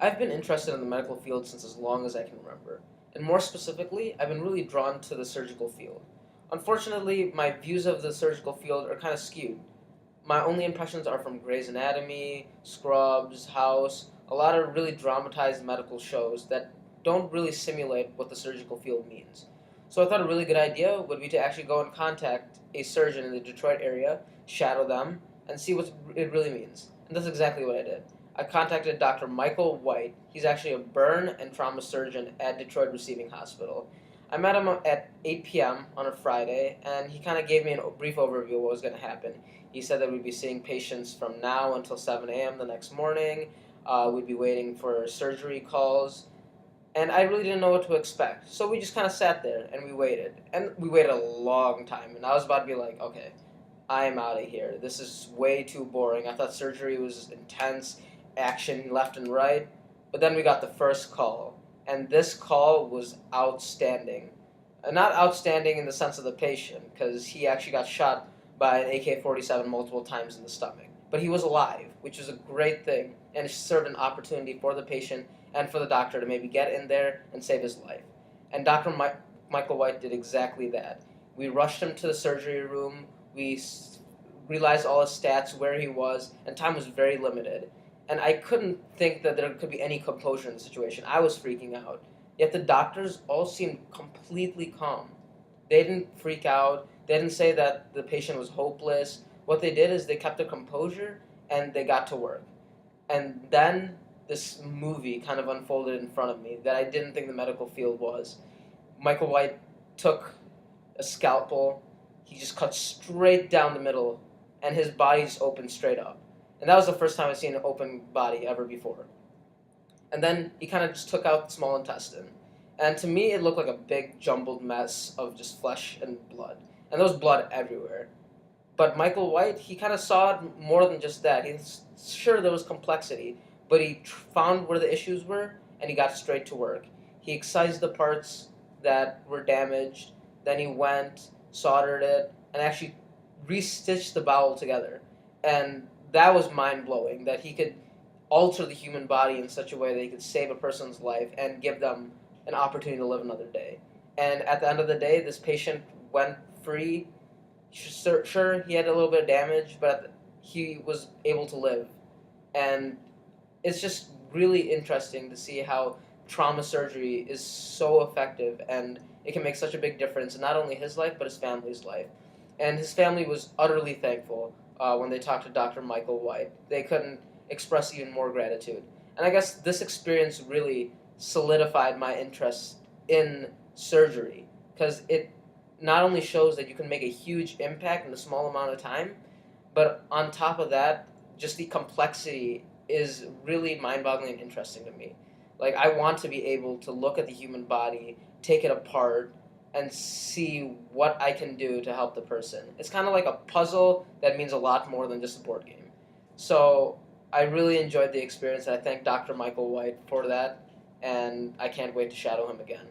I've been interested in the medical field since as long as I can remember, and more specifically, I've been really drawn to the surgical field. Unfortunately, my views of the surgical field are kind of skewed. My only impressions are from Grey's Anatomy, Scrubs, House, a lot of really dramatized medical shows that don't really simulate what the surgical field means. So I thought a really good idea would be to actually go and contact a surgeon in the Detroit area, shadow them, and see what it really means. And that's exactly what I did. I contacted Dr. Michael White. He's actually a burn and trauma surgeon at Detroit Receiving Hospital. I met him at 8 p.m. on a Friday, and he kind of gave me a brief overview of what was going to happen. He said that we'd be seeing patients from now until 7 a.m. the next morning. We'd be waiting for surgery calls, and I really didn't know what to expect. So we just kind of sat there and we waited. And we waited a long time, and I was about to be like, okay, I am out of here. This is way too boring. I thought surgery was intense, action left and right. But then we got the first call, and this call was outstanding. Not outstanding in the sense of the patient, because he actually got shot by an AK-47 multiple times in the stomach. But he was alive, which is a great thing, and it served an opportunity for the patient and for the doctor to maybe get in there and save his life. And Dr. Michael White did exactly that. We rushed him to the surgery room. We realized all his stats, where he was, and time was very limited. And I couldn't think that there could be any composure in the situation. I was freaking out. Yet the doctors all seemed completely calm. They didn't freak out. They didn't say that the patient was hopeless. What they did is they kept their composure and they got to work. And then this movie kind of unfolded in front of me that I didn't think the medical field was. Michael White took a scalpel, he just cut straight down the middle, and his body just opened straight up. And that was the first time I've seen an open body ever before. And then he kind of just took out the small intestine. And to me, it looked like a big jumbled mess of just flesh and blood. And there was blood everywhere. But Michael White, he kind of saw it more than just that. He's sure there was complexity, but he found where the issues were and he got straight to work. He excised the parts that were damaged, then he went, soldered it, and actually restitched the bowel together. And that was mind blowing that he could alter the human body in such a way that he could save a person's life and give them an opportunity to live another day. And at the end of the day, this patient went free. Sure, he had a little bit of damage, but he was able to live. And it's just really interesting to see how trauma surgery is so effective and it can make such a big difference in not only his life, but his family's life. And his family was utterly thankful when they talked to Dr. Michael White. They couldn't express even more gratitude. And I guess this experience really solidified my interest in surgery because it not only shows that you can make a huge impact in a small amount of time, but on top of that, just the complexity is really mind-boggling and interesting to me. Like, I want to be able to look at the human body, take it apart, and see what I can do to help the person. It's kind of like a puzzle that means a lot more than just a board game. So I really enjoyed the experience. I thank Dr. Michael White for that, and I can't wait to shadow him again.